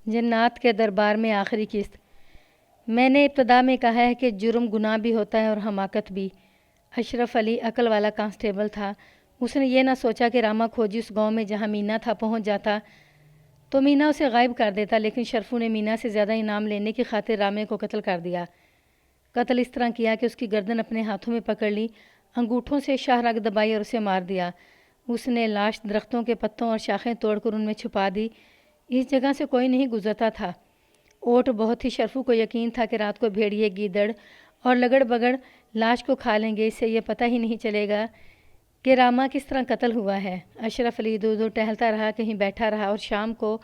جنات کے دربار میں آخری قسط۔ میں نے ابتدا میں کہا ہے کہ جرم گناہ بھی ہوتا ہے اور حماقت بھی۔ اشرف علی عقل والا کانسٹیبل تھا۔ اس نے یہ نہ سوچا کہ راما کھوجی اس گاؤں میں جہاں مینا تھا پہنچ جاتا تو مینا اسے غائب کر دیتا، لیکن شرفو نے مینا سے زیادہ انعام لینے کی خاطر رامے کو قتل کر دیا۔ قتل اس طرح کیا کہ اس کی گردن اپنے ہاتھوں میں پکڑ لی، انگوٹھوں سے شاہ رگ دبائی اور اسے مار دیا۔ اس نے لاش درختوں کے پتوں اور شاخیں توڑ کر ان میں چھپا دی۔ اس جگہ سے کوئی نہیں گزرتا تھا۔ اوٹ بہت ہی شرفو کو یقین تھا کہ رات کو بھیڑیے، گیدڑ اور لگڑ بگڑ لاش کو کھا لیں گے، اس سے یہ پتہ ہی نہیں چلے گا کہ راما کس طرح قتل ہوا ہے۔ اشرف علی دور دور ٹہلتا رہا، کہیں بیٹھا رہا اور شام کو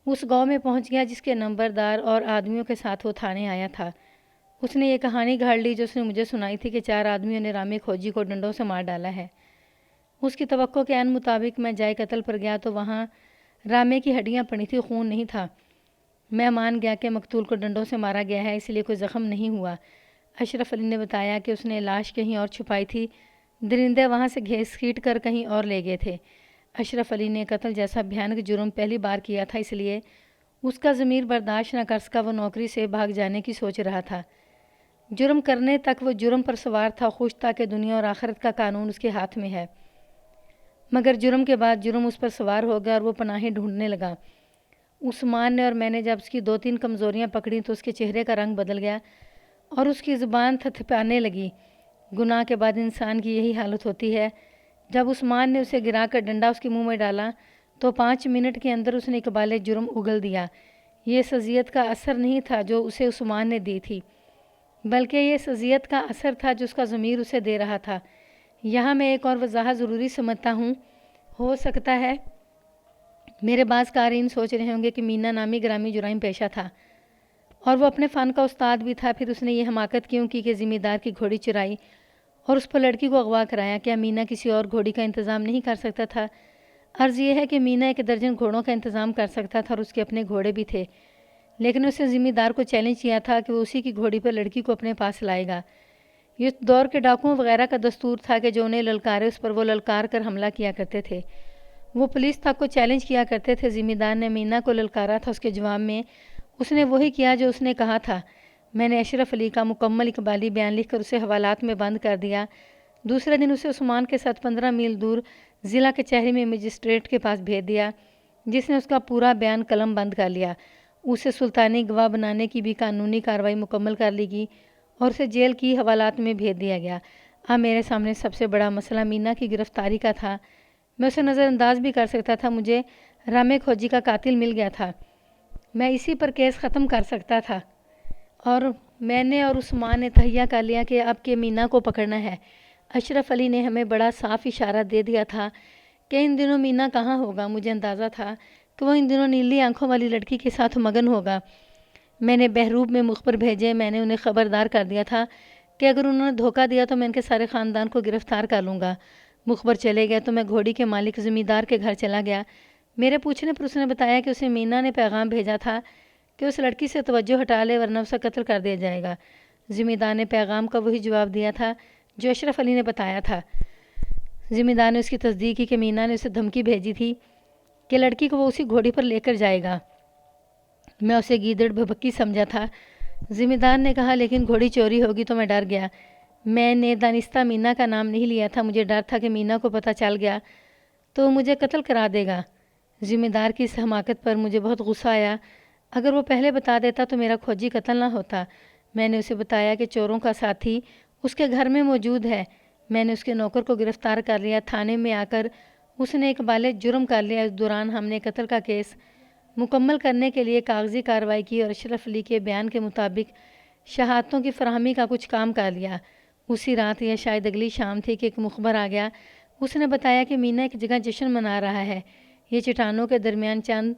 اس گاؤں میں پہنچ گیا جس کے نمبردار اور آدمیوں کے ساتھ وہ تھانے آیا تھا۔ اس نے یہ کہانی گھاڑ لی جو اس نے مجھے سنائی تھی کہ 4 آدمیوں نے رامے کھوجی کو ڈنڈوں سے مار ڈالا ہے۔ اس کی توقع کے عین مطابق میں جائے قتل پر گیا تو وہاں رامے کی ہڈیاں پڑی تھی، خون نہیں تھا۔ میں مان گیا کہ مقتول کو ڈنڈوں سے مارا گیا ہے، اس لیے کوئی زخم نہیں ہوا۔ اشرف علی نے بتایا کہ اس نے لاش کہیں اور چھپائی تھی، درندے وہاں سے گھیس کھینٹ کر کہیں اور لے گئے تھے۔ اشرف علی نے قتل جیسا بھیانک جرم پہلی بار کیا تھا، اس لیے اس کا ضمیر برداشت نہ کر سکا۔ وہ نوکری سے بھاگ جانے کی سوچ رہا تھا۔ جرم کرنے تک وہ جرم پر سوار تھا، خوش تھا کہ دنیا اور آخرت کا قانون اس کے ہاتھ میں ہے، مگر جرم کے بعد جرم اس پر سوار ہو گیا اور وہ پناہیں ڈھونڈنے لگا۔ عثمان نے اور میں نے جب اس کی 2-3 کمزوریاں پکڑیں تو اس کے چہرے کا رنگ بدل گیا اور اس کی زبان تھتھپانے لگی۔ گناہ کے بعد انسان کی یہی حالت ہوتی ہے۔ جب عثمان نے اسے گرا کر ڈنڈا اس کے منہ میں ڈالا تو 5 منٹ کے اندر اس نے اقبال جرم اگل دیا۔ یہ اس اذیت کا اثر نہیں تھا جو اسے عثمان نے دی تھی، بلکہ یہ اس اذیت کا اثر تھا جو اس کا ضمیر اسے دے رہا تھا۔ یہاں میں ایک اور وضاحت ضروری سمجھتا ہوں۔ ہو سکتا ہے میرے بعض قارئین سوچ رہے ہوں گے کہ مینا نامی گرامی جرائم پیشہ تھا اور وہ اپنے فن کا استاد بھی تھا، پھر اس نے یہ حماقت کیوں کی کہ ذمہ دار کی گھوڑی چرائی اور اس پر لڑکی کو اغوا کرایا؟ کیا مینا کسی اور گھوڑی کا انتظام نہیں کر سکتا تھا؟ عرض یہ ہے کہ مینا 1 درجن گھوڑوں کا انتظام کر سکتا تھا اور اس کے اپنے گھوڑے بھی تھے، لیکن اس نے ذمہ دار کو چیلنج کیا تھا کہ وہ اسی کی گھوڑی پر لڑکی کو اپنے پاس لائے گا۔ یہ دور کے ڈاکوؤں وغیرہ کا دستور تھا کہ جو انہیں للکارے اس پر وہ للکار کر حملہ کیا کرتے تھے۔ وہ پولیس تک کو چیلنج کیا کرتے تھے۔ ذمہ دار نے مینا کو للکارا تھا، اس کے جواب میں اس نے وہی کیا جو اس نے کہا تھا۔ میں نے اشرف علی کا مکمل اقبالی بیان لکھ کر اسے حوالات میں بند کر دیا۔ دوسرے دن اسے عثمان کے ساتھ 15 میل دور ضلع کچہری میں مجسٹریٹ کے پاس بھیج دیا، جس نے اس کا پورا بیان قلم بند کر لیا۔ اسے سلطانی گواہ بنانے کی بھی قانونی کارروائی مکمل کر لی گئی اور اسے جیل کی حوالات میں بھیج دیا گیا۔ اب میرے سامنے سب سے بڑا مسئلہ مینا کی گرفتاری کا تھا۔ میں اسے نظر انداز بھی کر سکتا تھا، مجھے رامے کھوجی کا قاتل مل گیا تھا، میں اسی پر کیس ختم کر سکتا تھا، اور میں نے اور عثمان نے تہیہ کر لیا کہ اب کے مینا کو پکڑنا ہے۔ اشرف علی نے ہمیں بڑا صاف اشارہ دے دیا تھا کہ ان دنوں مینا کہاں ہوگا۔ مجھے اندازہ تھا کہ وہ ان دنوں نیلی آنکھوں والی لڑکی کے ساتھ مگن ہوگا۔ میں نے بہروب میں مخبر بھیجے۔ میں نے انہیں خبردار کر دیا تھا کہ اگر انہوں نے دھوکہ دیا تو میں ان کے سارے خاندان کو گرفتار کر لوں گا۔ مخبر چلے گئے تو میں گھوڑی کے مالک ذمہ دار کے گھر چلا گیا۔ میرے پوچھنے پر اس نے بتایا کہ اسے مینا نے پیغام بھیجا تھا کہ اس لڑکی سے توجہ ہٹا لے ورنہ اسے قتل کر دیا جائے گا۔ ذمہ دار نے پیغام کا وہی جواب دیا تھا جو اشرف علی نے بتایا تھا۔ ذمہ دار نے اس کی تصدیق کی کہ مینا نے اسے دھمکی بھیجی تھی کہ لڑکی کو وہ اسی گھوڑی پر لے کر جائے گا۔ میں اسے گیدڑ بھبکی سمجھا تھا۔ ذمہ دار نے کہا لیکن گھوڑی چوری ہوگی تو میں ڈر گیا۔ میں نے دانستہ مینا کا نام نہیں لیا تھا، مجھے ڈر تھا کہ مینا کو پتہ چل گیا تو مجھے قتل کرا دے گا۔ ذمہ دار کی اس حماقت پر مجھے بہت غصہ آیا۔ اگر وہ پہلے بتا دیتا تو میرا کھوجی قتل نہ ہوتا۔ میں نے اسے بتایا کہ چوروں کا ساتھی اس کے گھر میں موجود ہے۔ میں نے اس کے نوکر کو گرفتار کر لیا۔ تھانے میں آ کر اس نے اقبال جرم کر لیا۔ اس دوران ہم نے قتل کا کیس مکمل کرنے کے لیے کاغذی کارروائی کی اور اشرف علی کے بیان کے مطابق شہادتوں کی فراہمی کا کچھ کام کر لیا۔ اسی رات یا شاید اگلی شام تھی کہ ایک مخبر آ گیا۔ اس نے بتایا کہ مینا ایک جگہ جشن منا رہا ہے۔ یہ چٹانوں کے درمیان چند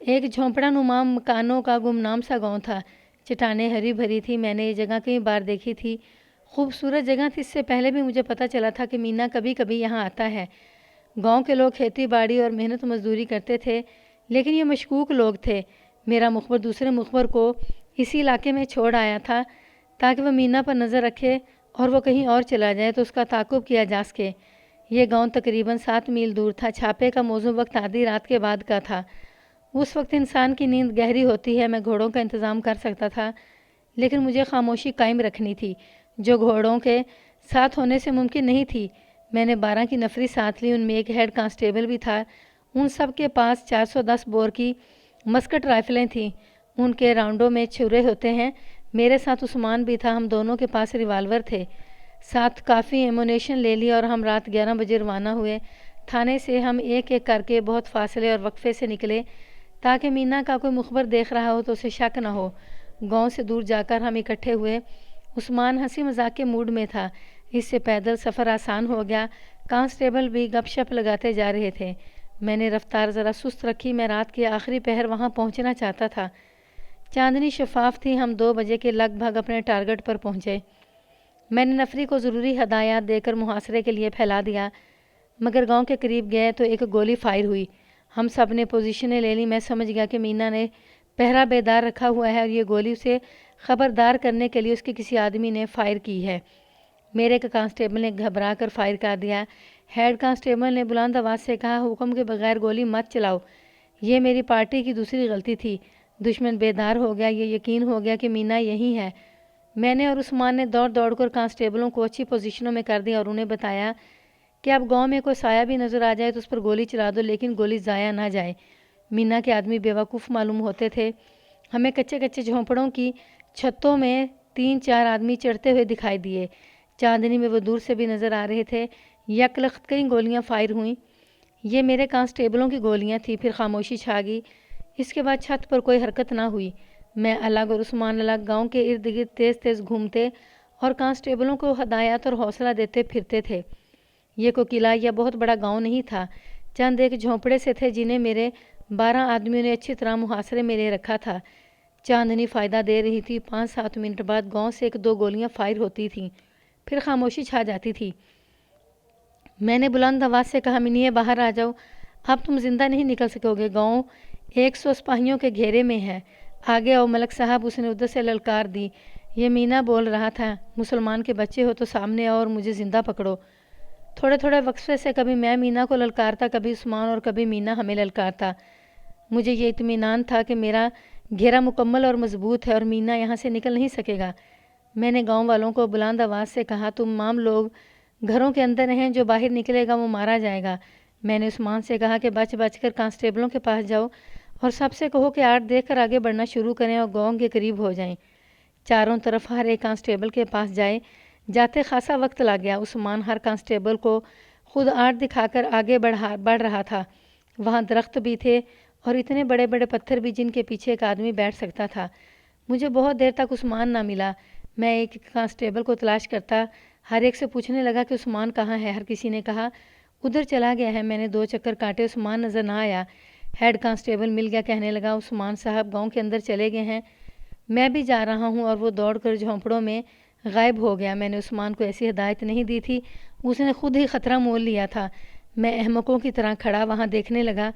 ایک جھونپڑا نما مکانوں کا گمنام سا گاؤں تھا۔ چٹانیں ہری بھری تھی۔ میں نے یہ جگہ کئی بار دیکھی تھی، خوبصورت جگہ تھی۔ اس سے پہلے بھی مجھے پتہ چلا تھا کہ مینا کبھی کبھی یہاں آتا ہے۔ گاؤں کے لوگ کھیتی باڑی اور محنت مزدوری کرتے تھے، لیکن یہ مشکوک لوگ تھے۔ میرا مخبر دوسرے مخبر کو اسی علاقے میں چھوڑ آیا تھا تاکہ وہ مینا پر نظر رکھے اور وہ کہیں اور چلا جائے تو اس کا تعاقب کیا جا سکے۔ یہ گاؤں تقریباً 7 میل دور تھا۔ چھاپے کا موزوں وقت آدھی رات کے بعد کا تھا۔ اس وقت انسان کی نیند گہری ہوتی ہے۔ میں گھوڑوں کا انتظام کر سکتا تھا، لیکن مجھے خاموشی قائم رکھنی تھی، جو گھوڑوں کے ساتھ ہونے سے ممکن نہیں تھی۔ میں نے 12 کی نفری ساتھ لی، ان میں ایک ہیڈ کانسٹیبل بھی تھا۔ ان سب کے پاس 410 بور کی مسکٹ رائفلیں تھیں، ان کے راؤنڈوں میں چھرے ہوتے ہیں۔ میرے ساتھ عثمان بھی تھا، ہم دونوں کے پاس ریوالور تھے۔ ساتھ کافی ایمونیشن لے لی اور ہم رات 11 بجے روانہ ہوئے۔ تھانے سے ہم ایک ایک کر کے بہت فاصلے اور وقفے سے نکلے تاکہ مینا کا کوئی مخبر دیکھ رہا ہو تو اسے شک نہ ہو۔ گاؤں سے دور جا کر ہم اکٹھے ہوئے۔ عثمان ہنسی مذاق کے موڈ میں تھا، اس سے پیدل سفر آسان ہو گیا۔ کانسٹیبل بھی گپ شپ لگاتے جا رہے تھے۔ میں نے رفتار ذرا سست رکھی، میں رات کے آخری پہر وہاں پہنچنا چاہتا تھا۔ چاندنی شفاف تھی، ہم 2 بجے کے لگ بھگ اپنے ٹارگٹ پر پہنچے۔ میں نے نفری کو ضروری ہدایات دے کر محاصرے کے لیے پھیلا دیا، مگر گاؤں کے قریب گئے تو ایک گولی فائر ہوئی۔ ہم سب نے پوزیشنیں لے لی۔ میں سمجھ گیا کہ مینا نے پہرا بیدار رکھا ہوا ہے اور یہ گولی اسے خبردار کرنے کے لیے اس کے کسی آدمی نے فائر کی ہے۔ میرے ایک کانسٹیبل نے گھبرا کر فائر کر دیا۔ ہیڈ کانسٹیبل نے بلند آواز سے کہا، حکم کے بغیر گولی مت چلاؤ۔ یہ میری پارٹی کی دوسری غلطی تھی۔ دشمن بیدار ہو گیا، یہ یقین ہو گیا کہ مینا یہی ہے۔ میں نے اور عثمان نے دوڑ دوڑ کر کانسٹیبلوں کو اچھی پوزیشنوں میں کر دیا اور انہیں بتایا کہ اب گاؤں میں کوئی سایہ بھی نظر آ جائے تو اس پر گولی چلا دو، لیکن گولی ضائع نہ جائے۔ مینا کے آدمی بیوقوف معلوم ہوتے تھے۔ ہمیں کچے کچے جھونپڑوں کی چھتوں میں 3-4 آدمی چڑھتے ہوئے دکھائی دیے۔ چاندنی میں وہ دور سے بھی نظر آ رہے تھے۔ یک لخت کئی گولیاں فائر ہوئیں۔ یہ میرے کانسٹیبلوں کی گولیاں تھیں۔ پھر خاموشی چھا گئی۔ اس کے بعد چھت پر کوئی حرکت نہ ہوئی۔ میں الگ اور عثمان الگ گاؤں کے ارد گرد تیز تیز گھومتے اور کانسٹیبلوں کو ہدایات اور حوصلہ دیتے پھرتے تھے۔ یہ کوئی قلعہ یا بہت بڑا گاؤں نہیں تھا، چند ایک جھونپڑے سے تھے جنہیں میرے 12 آدمیوں نے اچھی طرح محاصرے میں لے رکھا تھا۔ چاندنی فائدہ دے رہی تھی۔ 5-7 منٹ بعد گاؤں سے 1-2 گولیاں فائر ہوتی تھیں، پھر خاموشی چھا جاتی تھی۔ میں نے بلند آواز سے کہا، منیے باہر آ جاؤ، اب تم زندہ نہیں نکل سکو گے، گاؤں 100 سپاہیوں کے گھیرے میں ہے، آگے آؤ ملک صاحب۔ اس نے ادھر سے للکار دی۔ یہ مینا بول رہا تھا، مسلمان کے بچے ہو تو سامنے آؤ اور مجھے زندہ پکڑو۔ تھوڑے تھوڑے وقفے سے کبھی میں مینا کو للکارتا، کبھی عثمان اور کبھی مینا ہمیں للکارتا۔ مجھے یہ اطمینان تھا کہ میرا گھیرا مکمل اور مضبوط ہے اور مینا یہاں سے نکل نہیں سکے گا۔ میں نے گاؤں والوں کو بلند آواز سے کہا، تمام لوگ گھروں کے اندر ہیں، جو باہر نکلے گا وہ مارا جائے گا۔ میں نے عثمان سے کہا کہ بچ بچ کر کانسٹیبلوں کے پاس جاؤ اور سب سے کہو کہ آرٹ دیکھ کر آگے بڑھنا شروع کریں اور گاؤں کے قریب ہو جائیں۔ چاروں طرف ہر ایک کانسٹیبل کے پاس جائے، جاتے خاصا وقت لگ گیا۔ عثمان ہر کانسٹیبل کو خود آرٹ دکھا کر آگے بڑھ رہا تھا۔ وہاں درخت بھی تھے اور اتنے بڑے بڑے پتھر بھی جن کے پیچھے ایک آدمی بیٹھ سکتا تھا۔ مجھے بہت دیر تک عثمان نہ ملا۔ میں ایک کانسٹیبل کو تلاش کرتا ہر ایک سے پوچھنے لگا کہ عثمان کہاں ہے۔ ہر کسی نے کہا ادھر چلا گیا ہے۔ میں نے 2 چکر کاٹے، عثمان نظر نہ آیا۔ ہیڈ کانسٹیبل مل گیا، کہنے لگا، عثمان صاحب گاؤں کے اندر چلے گئے ہیں، میں بھی جا رہا ہوں، اور وہ دوڑ کر جھونپڑوں میں غائب ہو گیا۔ میں نے عثمان کو ایسی ہدایت نہیں دی تھی، اس نے خود ہی خطرہ مول لیا تھا۔ میں احمقوں کی طرح کھڑا وہاں دیکھنے لگا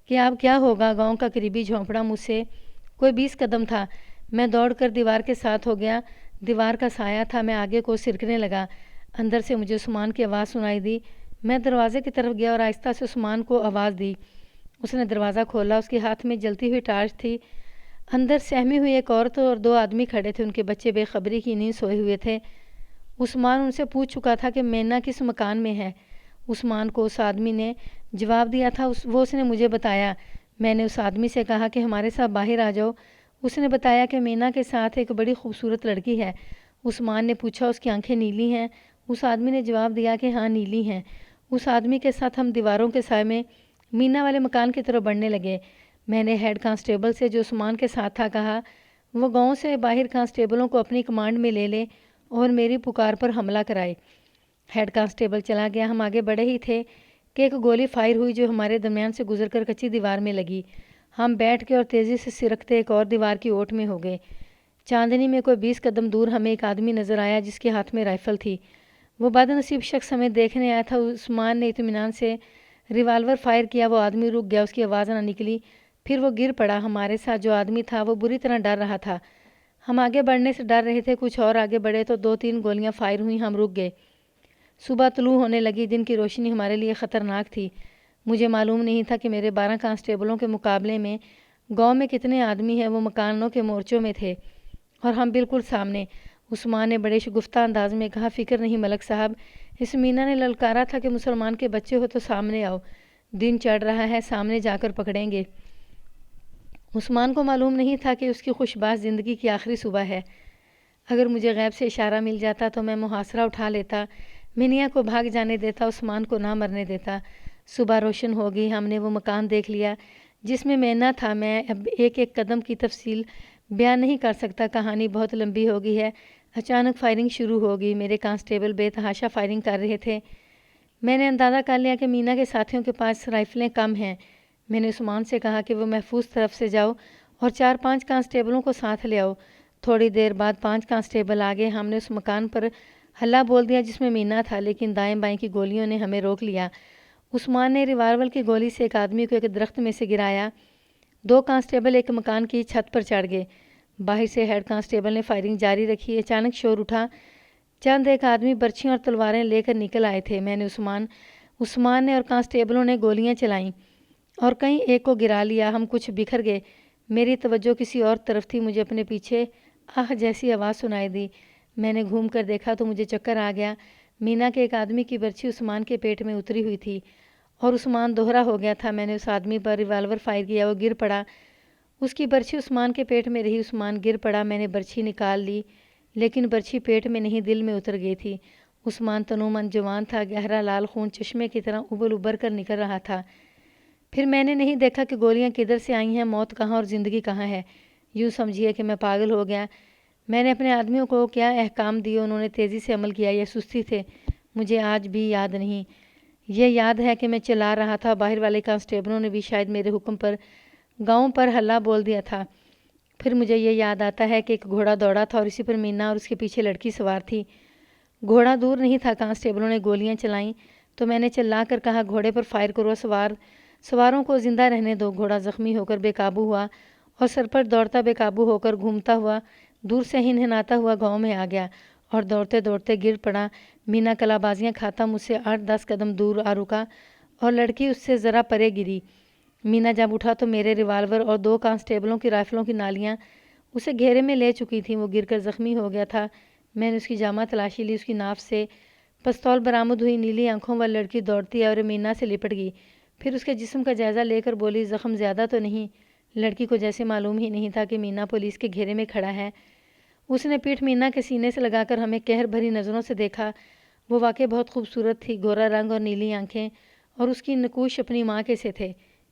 کہ اب کیا ہوگا۔ گاؤں کا قریبی جھونپڑا مجھ سے کوئی 20 قدم تھا۔ میں دوڑ کر دیوار کے ساتھ ہو گیا۔ دیوار کا سایہ تھا، میں آگے کو سرکنے لگا۔ اندر سے مجھے عثمان کی آواز سنائی دی۔ میں دروازے کی طرف گیا اور آہستہ سے عثمان کو آواز دی۔ اس نے دروازہ کھولا، اس کے ہاتھ میں جلتی ہوئی ٹارچ تھی۔ اندر سہمی ہوئی ایک عورت اور 2 آدمی کھڑے تھے، ان کے بچے بے خبری کی نیند سوئے ہوئے تھے۔ عثمان ان سے پوچھ چکا تھا کہ مینا کس مکان میں ہے۔ عثمان کو اس آدمی نے جواب دیا تھا، وہ اس نے مجھے بتایا۔ میں نے اس آدمی سے کہا کہ ہمارے ساتھ باہر آ جاؤ۔ اس نے بتایا کہ مینا کے ساتھ ایک بڑی خوبصورت لڑکی ہے۔ عثمان نے پوچھا، اس کی آنکھیں نیلی ہیں؟ اس آدمی نے جواب دیا کہ ہاں نیلی ہیں۔ اس آدمی کے ساتھ ہم دیواروں کے سائے میں مینا والے مکان کی طرف بڑھنے لگے۔ میں نے ہیڈ کانسٹیبل سے جو عثمان کے ساتھ تھا کہا وہ گاؤں سے باہر کانسٹیبلوں کو اپنی کمانڈ میں لے لے اور میری پکار پر حملہ کرائے۔ ہیڈ کانسٹیبل چلا گیا۔ ہم آگے بڑھے ہی تھے کہ ایک گولی فائر ہوئی جو ہمارے درمیان سے گزر کر کچی دیوار میں لگی۔ ہم بیٹھ کے اور تیزی سے سرکتے ایک اور دیوار کی اوٹ میں ہو گئے۔ چاندنی میں کوئی 20 قدم دور ہمیں ایک آدمی نظر آیا جس کے ہاتھ میں رائفل تھی۔ وہ بد نصیب شخص ہمیں دیکھنے آیا تھا۔ عثمان نے اطمینان سے ریوالور فائر کیا۔ وہ آدمی رک گیا، اس کی آواز نہ نکلی، پھر وہ گر پڑا۔ ہمارے ساتھ جو آدمی تھا وہ بری طرح ڈر رہا تھا۔ ہم آگے بڑھنے سے ڈر رہے تھے۔ کچھ اور آگے بڑھے تو 2-3 گولیاں فائر ہوئیں، ہم رک گئے۔ صبح طلوع ہونے لگی۔ دن کی روشنی ہمارے لیے خطرناک تھی۔ مجھے معلوم نہیں تھا کہ میرے 12 کانسٹیبلوں کے مقابلے میں گاؤں میں کتنے آدمی ہیں، وہ مکانوں کے مورچوں میں تھے اور ہم بالکل سامنے۔ عثمان نے بڑے شگفتہ انداز میں کہا، فکر نہیں ملک صاحب، اس مینا نے للکارا تھا کہ مسلمان کے بچے ہو تو سامنے آؤ، دن چڑھ رہا ہے، سامنے جا کر پکڑیں گے۔ عثمان کو معلوم نہیں تھا کہ اس کی خوشباش زندگی کی آخری صبح ہے۔ اگر مجھے غیب سے اشارہ مل جاتا تو میں محاصرہ اٹھا لیتا، منیا کو بھاگ جانے دیتا، عثمان کو نہ مرنے دیتا۔ صبح روشن ہو گئی، ہم نے وہ مکان دیکھ لیا جس میں مینا تھا۔ میں اب ایک ایک قدم کی تفصیل بیان نہیں کر سکتا، کہانی بہت لمبی ہو گئی ہے۔ اچانک فائرنگ شروع ہو گئی، میرے کانسٹیبل بے تحاشا فائرنگ کر رہے تھے۔ میں نے اندازہ کر لیا کہ مینا کے ساتھیوں کے پاس رائفلیں کم ہیں۔ میں نے عثمان سے کہا کہ وہ محفوظ طرف سے جاؤ اور 4-5 کانسٹیبلوں کو ساتھ لے آؤ۔ تھوڑی دیر بعد 5 کانسٹیبل آ گئے۔ ہم نے اس مکان پر ہلہ بول دیا جس میں مینا تھا، لیکن دائیں بائیں کی گولیوں نے ہمیں روک لیا۔ عثمان نے ریوالور کی گولی سے ایک آدمی کو ایک درخت میں سے گرایا۔ 2 کانسٹیبل ایک مکان کی چھت پر چڑھ گئے۔ باہر سے ہیڈ کانسٹیبل نے فائرنگ جاری رکھی۔ اچانک شور اٹھا، چند ایک آدمی برچھیں اور تلواریں لے کر نکل آئے تھے۔ میں نے عثمان نے اور کانسٹیبلوں نے گولیاں چلائیں اور کہیں ایک کو گرا لیا۔ ہم کچھ بکھر گئے۔ میری توجہ کسی اور طرف تھی۔ مجھے اپنے پیچھے آہ جیسی آواز سنائی دی۔ میں نے گھوم کر دیکھا تو مجھے چکر آ گیا۔ مینا کے ایک آدمی کی برچھی عثمان کے پیٹ میں اتری ہوئی تھی اور عثمان دوہرا ہو گیا تھا۔ میں نے اس آدمی پر ریوالور فائر کیا، وہ گر پڑا۔ اس کی برچھی عثمان کے پیٹ میں رہی، عثمان گر پڑا۔ میں نے برچھی نکال لی، لیکن برچھی پیٹ میں نہیں دل میں اتر گئی تھی۔ عثمان تنومند جوان تھا، گہرا لال خون چشمے کی طرح ابل ابر کر نکل رہا تھا۔ پھر میں نے نہیں دیکھا کہ گولیاں کدھر سے آئی ہیں، موت کہاں اور زندگی کہاں ہے۔ یوں سمجھیے کہ میں پاگل ہو گیا۔ میں نے اپنے آدمیوں کو کیا احکام دیے، انہوں نے تیزی سے عمل کیا یا سستی تھے، مجھے آج بھی یاد نہیں۔ یہ یاد ہے کہ میں چلا رہا تھا، باہر والے کانسٹیبلوں نے بھی شاید میرے حکم پر گاؤں پر ہلہ بول دیا تھا۔ پھر مجھے یہ یاد آتا ہے کہ ایک گھوڑا دوڑا تھا اور اسی پر مینا اور اس کے پیچھے لڑکی سوار تھی۔ گھوڑا دور نہیں تھا، کانسٹیبلوں نے گولیاں چلائیں تو میں نے چلا کر کہا، گھوڑے پر فائر کرو، سواروں کو زندہ رہنے دو۔ گھوڑا زخمی ہو کر بے قابو ہوا اور سر پر دوڑتا بے قابو ہو کر گھومتا ہوا دور سے ہنہناتا ہوا گاؤں میں آ گیا اور دوڑتے دوڑتے گر پڑا۔ مینا کلا بازیاں کھاتا مجھ سے 8-10 قدم دور آ رکا اور لڑکی اس سے ذرا پرے گری۔ مینا جب اٹھا تو میرے ریوالور اور 2 کانسٹیبلوں کی رائفلوں کی نالیاں اسے گھیرے میں لے چکی تھیں۔ وہ گر کر زخمی ہو گیا تھا۔ میں نے اس کی جامہ تلاشی لی، اس کی ناف سے پستول برآمد ہوئی، نیلی آنکھوں والی لڑکی دوڑتی اور مینا سے لپٹ گئی۔ پھر اس کے جسم کا جائزہ لے کر بولی، زخم زیادہ تو نہیں؟ لڑکی کو جیسے معلوم ہی نہیں تھا کہ مینا پولیس کے گھیرے میں کھڑا ہے۔ اس نے پیٹھ مینا کے سینے سے لگا کر ہمیں قہر بھری نظروں سے دیکھا۔ وہ واقعی بہت خوبصورت تھی، گورا رنگ اور نیلی آنکھیں، اور اس کی نقوش اپنی ماں کے سے تھے۔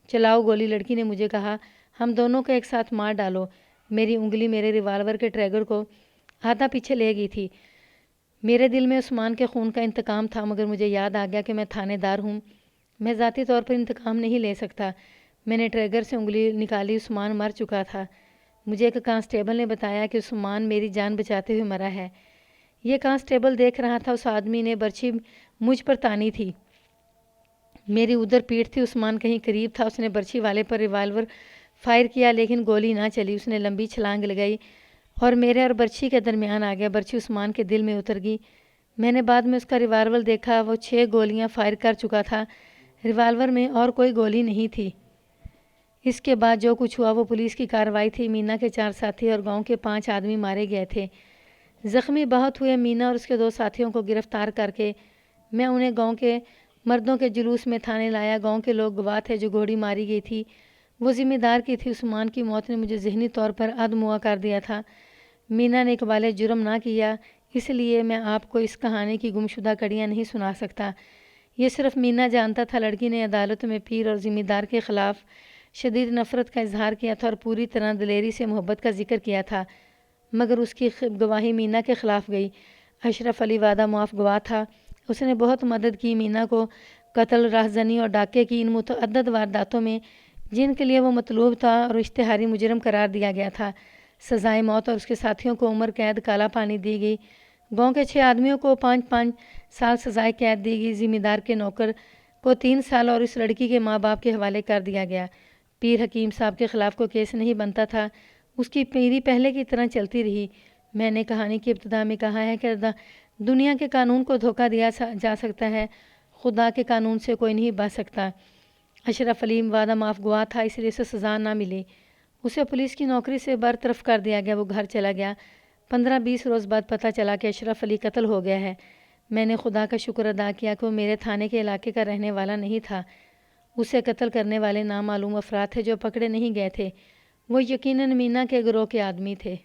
چلاؤ گولی، لڑکی نے مجھے کہا، ہم دونوں کو ایک ساتھ مار ڈالو۔ میری انگلی میرے ریوالور کے ٹریگر کو آدھا پیچھے لے گئی تھی۔ میرے دل میں عثمان کے خون کا انتقام تھا، مگر مجھے یاد آ گیا کہ میں تھانے دار ہوں، میں ذاتی طور پر انتقام نہیں لے سکتا۔ میں نے ٹریگر سے انگلی نکالی، عثمان مر چکا تھا۔ مجھے ایک کانسٹیبل نے بتایا کہ عثمان میری جان بچاتے ہوئے مرا ہے۔ یہ کانسٹیبل دیکھ رہا تھا، اس آدمی نے برچھی مجھ پر تانی تھی، میری ادھر پیٹھ تھی، عثمان کہیں قریب تھا۔ اس نے برچھی والے پر ریوالور فائر کیا لیکن گولی نہ چلی۔ اس نے لمبی چھلانگ لگائی اور میرے اور برچھی کے درمیان آ گیا۔ برچھی عثمان کے دل میں اتر گئی۔ میں نے بعد میں اس کا ریوالور دیکھا، وہ 6 گولیاں فائر کر چکا تھا، ریوالور میں اور کوئی گولی نہیں تھی۔ اس کے بعد جو کچھ ہوا وہ پولیس کی کارروائی تھی۔ مینا کے 4 ساتھی اور گاؤں کے 5 آدمی مارے گئے تھے، زخمی بہت ہوئے۔ مینا اور اس کے 2 ساتھیوں کو گرفتار کر کے میں انہیں گاؤں کے مردوں کے جلوس میں تھانے لایا۔ گاؤں کے لوگ گواہ تھے، جو گھوڑی ماری گئی تھی وہ ذمہ دار کی تھی۔ عثمان کی موت نے مجھے ذہنی طور پر ادموا کر دیا تھا۔ مینا نے اقبال جرم نہ کیا، اس لیے میں آپ کو اس کہانی کی گمشدہ کڑیاں نہیں سنا سکتا۔ یہ صرف مینا جانتا تھا۔ لڑکی نے عدالت میں پیر اور ذمہ دار کے خلاف شدید نفرت کا اظہار کیا تھا اور پوری طرح دلیری سے محبت کا ذکر کیا تھا، مگر اس کی گواہی مینا کے خلاف گئی۔ اشرف علی وعدہ معاف گواہ تھا، اس نے بہت مدد کی۔ مینا کو قتل، راہزنی اور ڈاکے کی ان متعدد وارداتوں میں جن کے لیے وہ مطلوب تھا اور اشتہاری مجرم قرار دیا گیا تھا، سزائے موت، اور اس کے ساتھیوں کو عمر قید کالا پانی دی گئی۔ گاؤں کے 6 آدمیوں کو 5-5 سال سزائے قید دی گئی۔ ذمہ دار کے نوکر کو 3 سال اور اس لڑکی کے ماں باپ کے حوالے کر دیا گیا۔ پیر حکیم صاحب کے خلاف کوئی کیس نہیں بنتا تھا، اس کی پیری پہلے کی طرح چلتی رہی۔ میں نے کہانی کی ابتدا میں کہا ہے کہ دنیا کے قانون کو دھوکہ دیا جا سکتا ہے، خدا کے قانون سے کوئی نہیں بچ سکتا۔ اشرف علی وعدہ معاف گواہ تھا، اس لیے اسے سزا نہ ملی۔ اسے پولیس کی نوکری سے برطرف کر دیا گیا، وہ گھر چلا گیا۔ 15-20 روز بعد پتہ چلا کہ اشرف علی قتل ہو گیا ہے۔ میں نے خدا کا شکر ادا کیا کہ وہ میرے تھانے کے علاقے کا رہنے والا نہیں تھا۔ اسے قتل کرنے والے نامعلوم افراد تھے جو پکڑے نہیں گئے تھے۔ وہ یقیناً مینا کے گروہ کے آدمی تھے۔